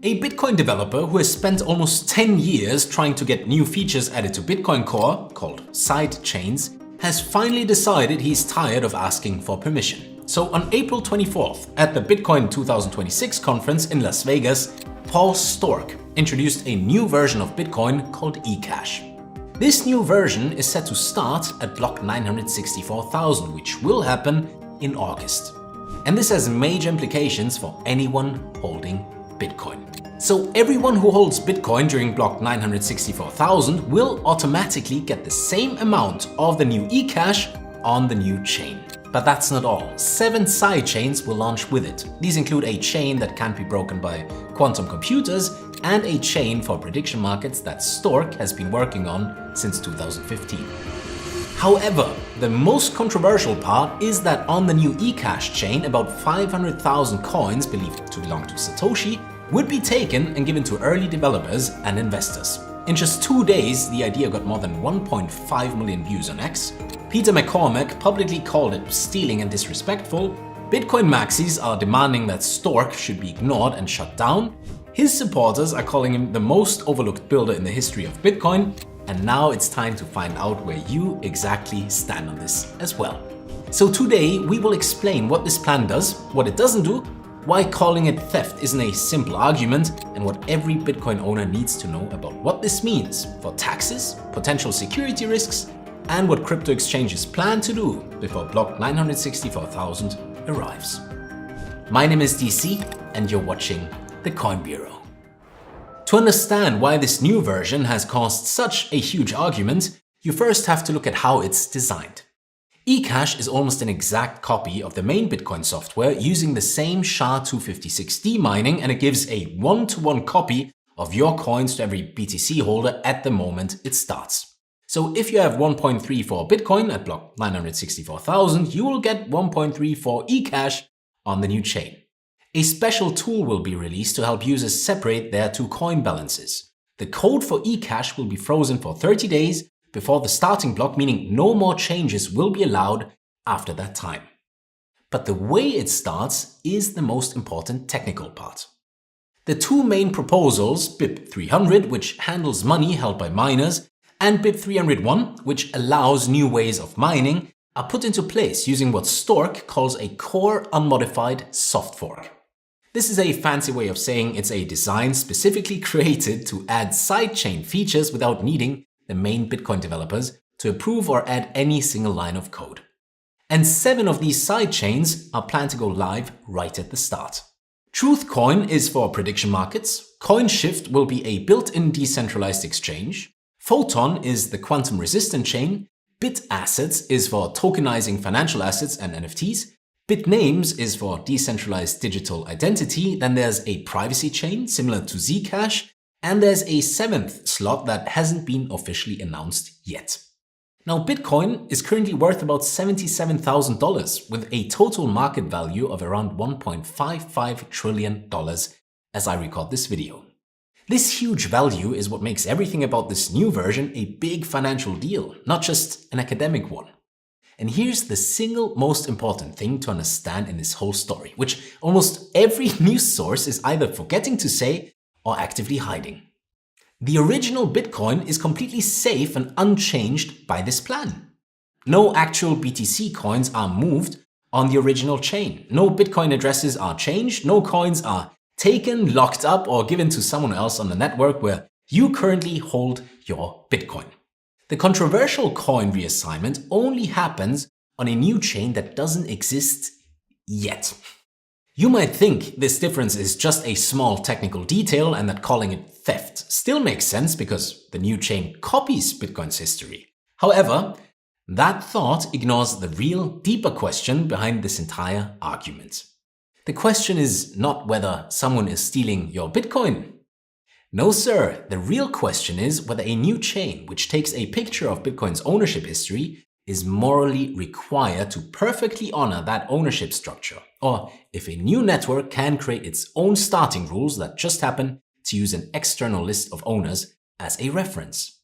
A Bitcoin developer who has spent almost 10 years trying to get new features added to Bitcoin Core, called Sidechains, has finally decided he's tired of asking for permission. So on April 24th, at the Bitcoin 2026 conference in Las Vegas, Paul Sztorc introduced a new version of Bitcoin called eCash. This new version is set to start at block 964,000, which will happen in August. And this has major implications for anyone holding Bitcoin. So everyone who holds Bitcoin during block 964,000 will automatically get the same amount of the new eCash on the new chain. But that's not all. 7 sidechains will launch with it. These include a chain that can't be broken by quantum computers and a chain for prediction markets that Sztorc has been working on since 2015. However, the most controversial part is that on the new eCash chain, about 500,000 coins believed to belong to Satoshi would be taken and given to early developers and investors. In just 2 days, the idea got more than 1.5 million views on X. Peter McCormack publicly called it stealing and disrespectful. Bitcoin maxis are demanding that Sztorc should be ignored and shut down. His supporters are calling him the most overlooked builder in the history of Bitcoin. And now it's time to find out where you exactly stand on this as well. So today we will explain what this plan does, what it doesn't do, why calling it theft isn't a simple argument, and what every Bitcoin owner needs to know about what this means for taxes, potential security risks, and what crypto exchanges plan to do before block 964,000 arrives. My name is DC, and you're watching the Coin Bureau. To understand why this new version has caused such a huge argument, you first have to look at how it's designed. eCash is almost an exact copy of the main Bitcoin software using the same SHA-256D mining, and it gives a one-to-one copy of your coins to every BTC holder at the moment it starts. So if you have 1.34 Bitcoin at block 964,000, you will get 1.34 eCash on the new chain. A special tool will be released to help users separate their two coin balances. The code for eCash will be frozen for 30 days before the starting block, meaning no more changes will be allowed after that time. But the way it starts is the most important technical part. The two main proposals, BIP 300, which handles money held by miners, and BIP 301, which allows new ways of mining, are put into place using what Sztorc calls a core unmodified soft fork. This is a fancy way of saying it's a design specifically created to add sidechain features without needing the main Bitcoin developers to approve or add any single line of code. And 7 of these sidechains are planned to go live right at the start. Truthcoin is for prediction markets, CoinShift will be a built-in decentralized exchange, Photon is the quantum-resistant chain, BitAssets is for tokenizing financial assets and NFTs, Bitnames is for decentralized digital identity, then there's a privacy chain similar to Zcash, and there's a 7th slot that hasn't been officially announced yet. Now, Bitcoin is currently worth about $77,000 with a total market value of around $1.55 trillion as I record this video. This huge value is what makes everything about this new version a big financial deal, not just an academic one. And here's the single most important thing to understand in this whole story, which almost every news source is either forgetting to say or actively hiding. The original Bitcoin is completely safe and unchanged by this plan. No actual BTC coins are moved on the original chain. No Bitcoin addresses are changed. No coins are taken, locked up, or given to someone else on the network where you currently hold your Bitcoin. The controversial coin reassignment only happens on a new chain that doesn't exist yet. You might think this difference is just a small technical detail and that calling it theft still makes sense because the new chain copies Bitcoin's history. However, that thought ignores the real, deeper question behind this entire argument. The question is not whether someone is stealing your Bitcoin. No, sir. The real question is whether a new chain, which takes a picture of Bitcoin's ownership history, is morally required to perfectly honor that ownership structure, or if a new network can create its own starting rules that just happen to use an external list of owners as a reference.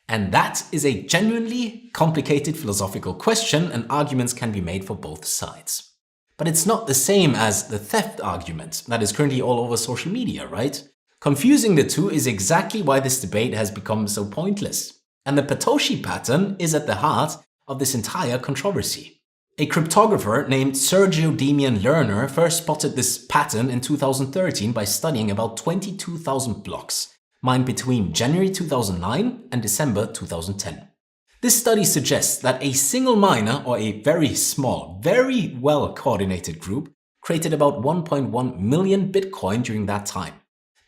And that is a genuinely complicated philosophical question, and arguments can be made for both sides. But it's not the same as the theft argument that is currently all over social media, right? Confusing the two is exactly why this debate has become so pointless. And the Satoshi pattern is at the heart of this entire controversy. A cryptographer named Sergio Damian Lerner first spotted this pattern in 2013 by studying about 22,000 blocks, mined between January 2009 and December 2010. This study suggests that a single miner or a very small, very well-coordinated group created about 1.1 million Bitcoin during that time.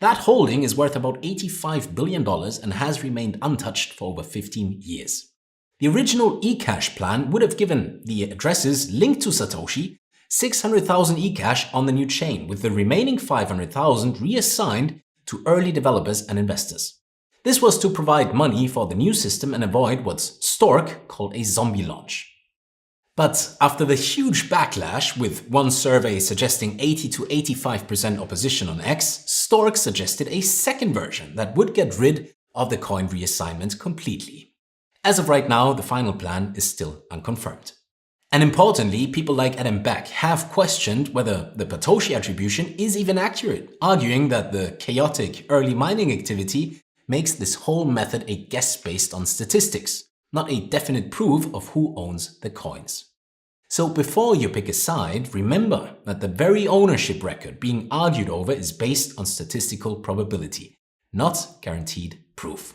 That holding is worth about $85 billion and has remained untouched for over 15 years. The original eCash plan would have given the addresses linked to Satoshi 600,000 eCash on the new chain, with the remaining 500,000 reassigned to early developers and investors. This was to provide money for the new system and avoid what Sztorc called a zombie launch. But after the huge backlash, with one survey suggesting 80 to 85% opposition on X, Sztorc suggested a second version that would get rid of the coin reassignment completely. As of right now, the final plan is still unconfirmed. And importantly, people like Adam Back have questioned whether the Satoshi attribution is even accurate, arguing that the chaotic early mining activity makes this whole method a guess based on statistics, not a definite proof of who owns the coins. So before you pick a side, remember that the very ownership record being argued over is based on statistical probability, not guaranteed proof.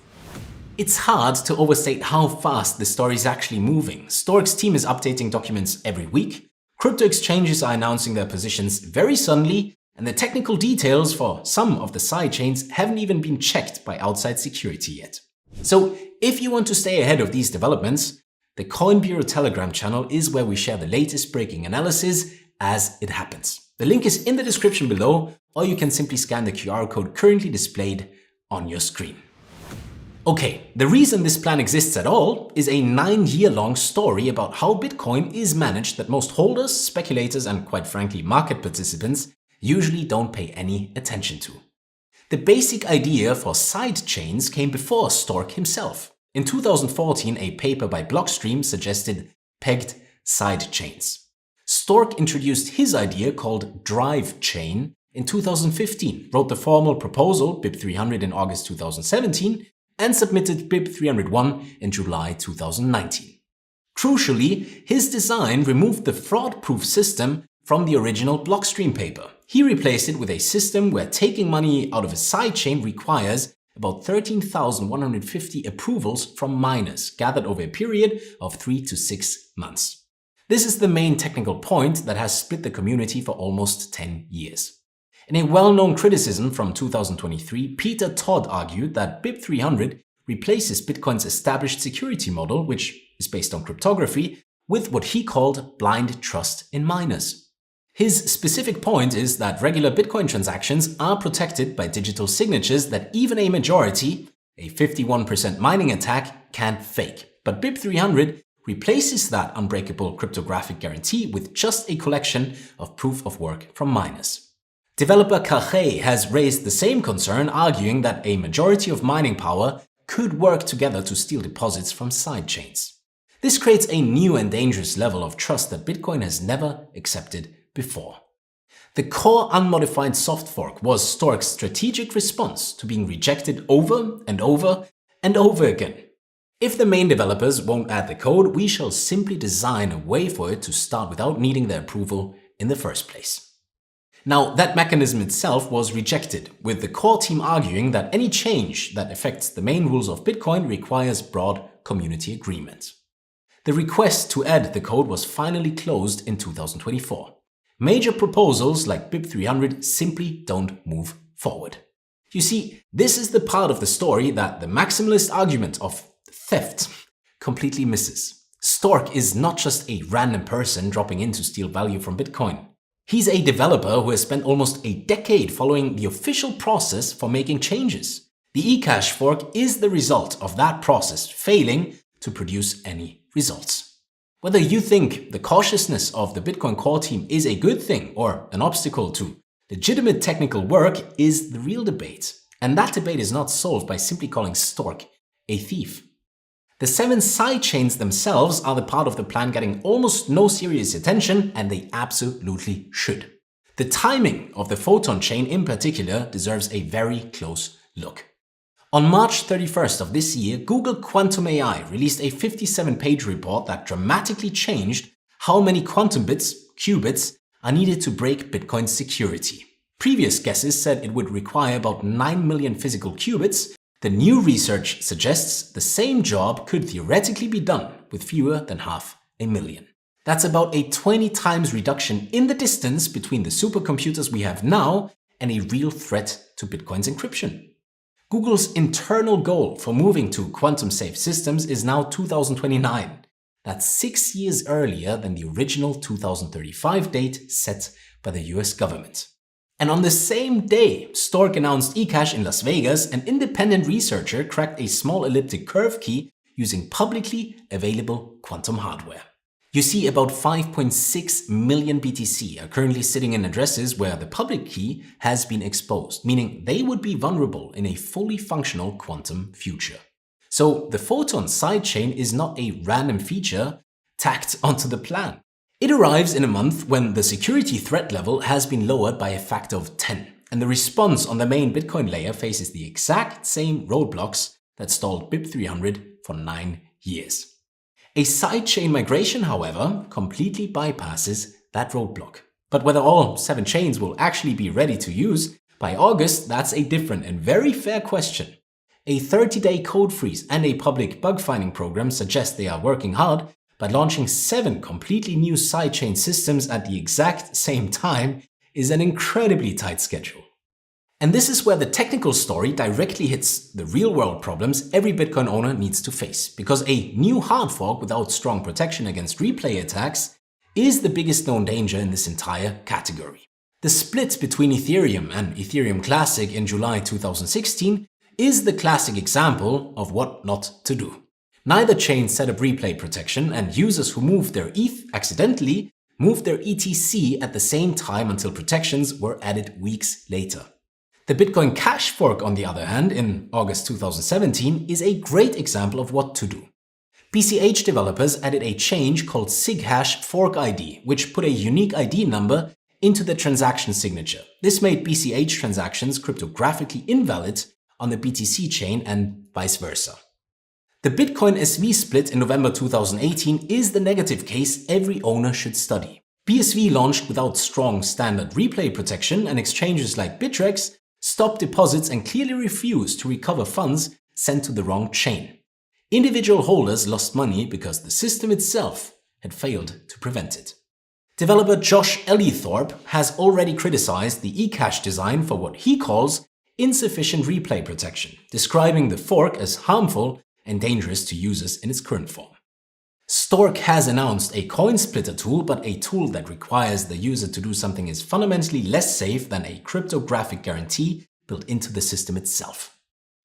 It's hard to overstate how fast the story is actually moving. Sztorc's team is updating documents every week, crypto exchanges are announcing their positions very suddenly, and the technical details for some of the sidechains haven't even been checked by outside security yet. So if you want to stay ahead of these developments, the Coin Bureau Telegram channel is where we share the latest breaking analysis as it happens. The link is in the description below, or you can simply scan the QR code currently displayed on your screen. Okay, the reason this plan exists at all is a 9-year-long story about how Bitcoin is managed that most holders, speculators, and quite frankly market participants usually don't pay any attention to. The basic idea for sidechains came before Sztorc himself. In 2014, a paper by Blockstream suggested pegged sidechains. Sztorc introduced his idea called drive chain in 2015, wrote the formal proposal BIP300 in August 2017, and submitted BIP301 in July 2019. Crucially, his design removed the fraud-proof system from the original Blockstream paper. He replaced it with a system where taking money out of a sidechain requires about 13,150 approvals from miners, gathered over a period of 3 to 6 months. This is the main technical point that has split the community for almost 10 years. In a well-known criticism from 2023, Peter Todd argued that BIP300 replaces Bitcoin's established security model, which is based on cryptography, with what he called blind trust in miners. His specific point is that regular Bitcoin transactions are protected by digital signatures that even a majority, a 51% mining attack, can't fake. But BIP300 replaces that unbreakable cryptographic guarantee with just a collection of proof of work from miners. Developer Cache has raised the same concern, arguing that a majority of mining power could work together to steal deposits from sidechains. This creates a new and dangerous level of trust that Bitcoin has never accepted before. The core unmodified soft fork was Sztorc's strategic response to being rejected over and over and over again. If the main developers won't add the code, we shall simply design a way for it to start without needing their approval in the first place. Now, that mechanism itself was rejected, with the core team arguing that any change that affects the main rules of Bitcoin requires broad community agreement. The request to add the code was finally closed in 2024. Major proposals like BIP300 simply don't move forward. You see, this is the part of the story that the maximalist argument of theft completely misses. Sztorc is not just a random person dropping in to steal value from Bitcoin. He's a developer who has spent almost a decade following the official process for making changes. The eCash fork is the result of that process failing to produce any results. Whether you think the cautiousness of the Bitcoin core team is a good thing or an obstacle to legitimate technical work is the real debate. And that debate is not solved by simply calling Sztorc a thief. The 7 sidechains themselves are the part of the plan getting almost no serious attention, and they absolutely should. The timing of the photon chain in particular deserves a very close look. On March 31st of this year, Google Quantum AI released a 57-page report that dramatically changed how many quantum bits, qubits, are needed to break Bitcoin's security. Previous guesses said it would require about 9 million physical qubits. The new research suggests the same job could theoretically be done with fewer than 500,000. That's about a 20 times reduction in the distance between the supercomputers we have now and a real threat to Bitcoin's encryption. Google's internal goal for moving to quantum-safe systems is now 2029. That's 6 years earlier than the original 2035 date set by the US government. And on the same day, Sztorc announced eCash in Las Vegas, an independent researcher cracked a small elliptic curve key using publicly available quantum hardware. You see, about 5.6 million BTC are currently sitting in addresses where the public key has been exposed, meaning they would be vulnerable in a fully functional quantum future. So the photon sidechain is not a random feature tacked onto the plan. It arrives in a month when the security threat level has been lowered by a factor of 10, and the response on the main Bitcoin layer faces the exact same roadblocks that stalled BIP300 for 9 years. A sidechain migration, however, completely bypasses that roadblock. But whether all 7 chains will actually be ready to use by August, that's a different and very fair question. A 30-day code freeze and a public bug-finding program suggest they are working hard, but launching 7 completely new sidechain systems at the exact same time is an incredibly tight schedule. And this is where the technical story directly hits the real-world problems every Bitcoin owner needs to face, because a new hard fork without strong protection against replay attacks is the biggest known danger in this entire category. The split between Ethereum and Ethereum Classic in July 2016 is the classic example of what not to do. Neither chain set up replay protection, and users who moved their ETH accidentally moved their ETC at the same time until protections were added weeks later. The Bitcoin Cash fork, on the other hand, in August 2017, is a great example of what to do. BCH developers added a change called SigHash fork ID, which put a unique ID number into the transaction signature. This made BCH transactions cryptographically invalid on the BTC chain and vice versa. The Bitcoin SV split in November 2018 is the negative case every owner should study. BSV launched without strong standard replay protection, and exchanges like Bittrex stopped deposits and clearly refused to recover funds sent to the wrong chain. Individual holders lost money because the system itself had failed to prevent it. Developer Josh Ellithorpe has already criticized the eCash design for what he calls insufficient replay protection, describing the fork as harmful and dangerous to users in its current form. Sztorc has announced a coin splitter tool, but a tool that requires the user to do something is fundamentally less safe than a cryptographic guarantee built into the system itself.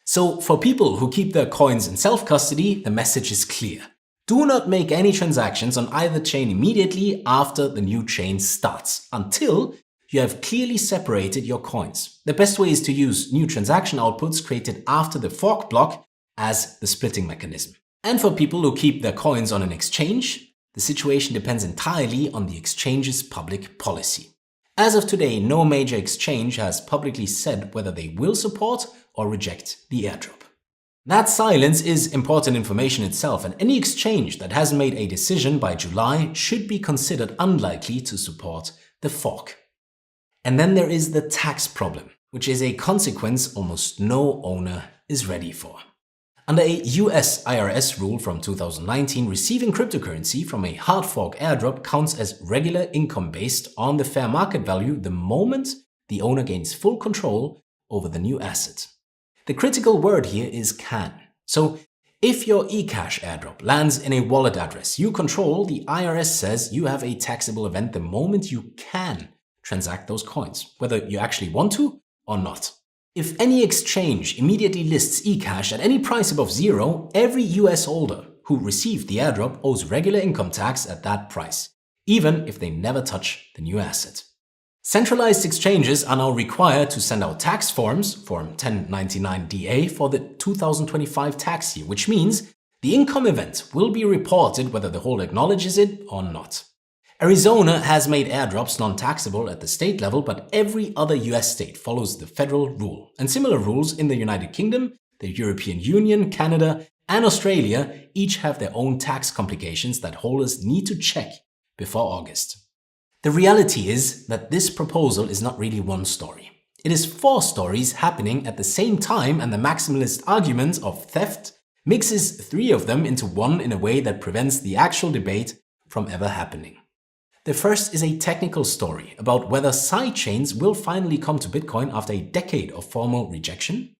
So for people who keep their coins in self-custody, the message is clear. Do not make any transactions on either chain immediately after the new chain starts, until you have clearly separated your coins. The best way is to use new transaction outputs created after the fork block as the splitting mechanism. And for people who keep their coins on an exchange, the situation depends entirely on the exchange's public policy. As of today, no major exchange has publicly said whether they will support or reject the airdrop. That silence is important information itself, and any exchange that hasn't made a decision by July should be considered unlikely to support the fork. And then there is the tax problem, which is a consequence almost no owner is ready for. Under a US IRS rule from 2019, receiving cryptocurrency from a hard fork airdrop counts as regular income based on the fair market value the moment the owner gains full control over the new asset. The critical word here is can. So if your eCash airdrop lands in a wallet address you control, the IRS says you have a taxable event the moment you can transact those coins, whether you actually want to or not. If any exchange immediately lists eCash at any price above zero, every US holder who received the airdrop owes regular income tax at that price, even if they never touch the new asset. Centralized exchanges are now required to send out tax forms, Form 1099-DA, for the 2025 tax year, which means The income event will be reported whether the holder acknowledges it or not. Arizona has made airdrops non-taxable at the state level, but every other US state follows the federal rule. And similar rules in the United Kingdom, the European Union, Canada, and Australia each have their own tax complications that holders need to check before August. The reality is that this proposal is not really one story. It is 4 stories happening at the same time, and the maximalist argument of theft mixes 3 of them into one in a way that prevents the actual debate from ever happening. The first is a technical story about whether sidechains will finally come to Bitcoin after a decade of formal rejection.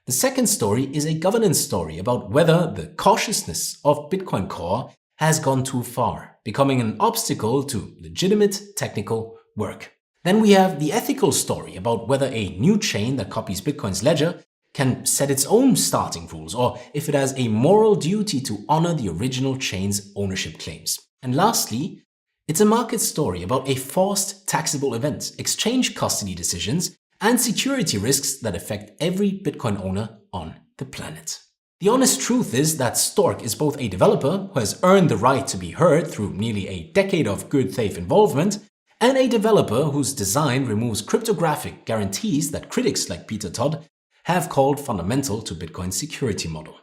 The second story is a governance story about whether the cautiousness of Bitcoin Core has gone too far, becoming an obstacle to legitimate technical work. Then we have the ethical story about whether a new chain that copies Bitcoin's ledger can set its own starting rules, or if it has a moral duty to honor the original chain's ownership claims. And lastly, it's a market story about a forced taxable event, exchange custody decisions, and security risks that affect every Bitcoin owner on the planet. The honest truth is that Sztorc is both a developer who has earned the right to be heard through nearly a decade of good faith involvement, and a developer whose design removes cryptographic guarantees that critics like Peter Todd have called fundamental to Bitcoin's security model.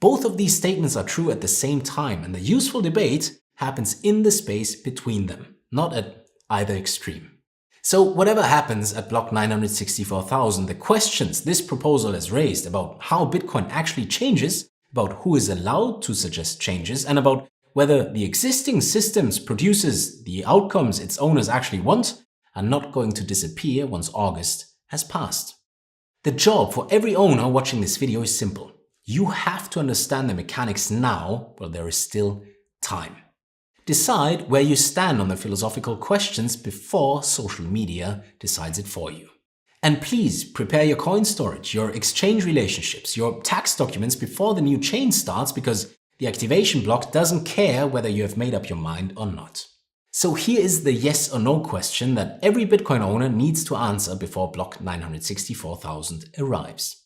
Both of these statements are true at the same time, and the useful debate happens in the space between them, not at either extreme. So whatever happens at block 964,000, the questions this proposal has raised about how Bitcoin actually changes, about who is allowed to suggest changes, and about whether the existing systems produces the outcomes its owners actually want, are not going to disappear once August has passed. The job for every owner watching this video is simple. You have to understand the mechanics now while there is still time. Decide where you stand on the philosophical questions before social media decides it for you. And please prepare your coin storage, your exchange relationships, your tax documents before the new chain starts, because the activation block doesn't care whether you have made up your mind or not. So here is the yes or no question that every Bitcoin owner needs to answer before block 964,000 arrives.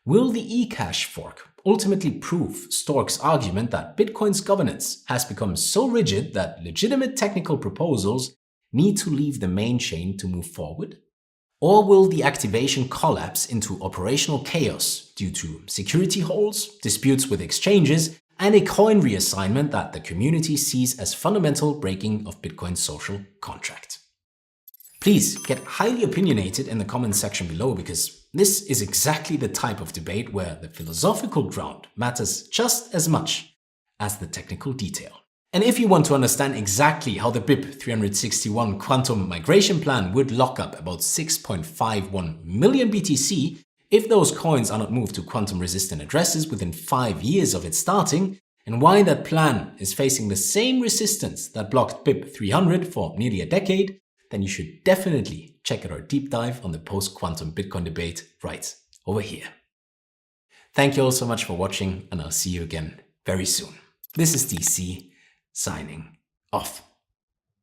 Will the eCash fork ultimately prove Sztorc's argument that Bitcoin's governance has become so rigid that legitimate technical proposals need to leave the main chain to move forward? Or will the activation collapse into operational chaos due to security holes, disputes with exchanges, and a coin reassignment that the community sees as fundamental breaking of Bitcoin's social contract? Please get highly opinionated in the comments section below, because this is exactly the type of debate where the philosophical ground matters just as much as the technical detail. And if you want to understand exactly how the BIP 361 quantum migration plan would lock up about 6.51 million BTC if those coins are not moved to quantum-resistant addresses within 5 years of its starting, and why that plan is facing the same resistance that blocked BIP 300 for nearly a decade, then you should definitely check out our deep dive on the post-quantum Bitcoin debate right over here. Thank you all so much for watching, and I'll see you again very soon. This is DC, signing off.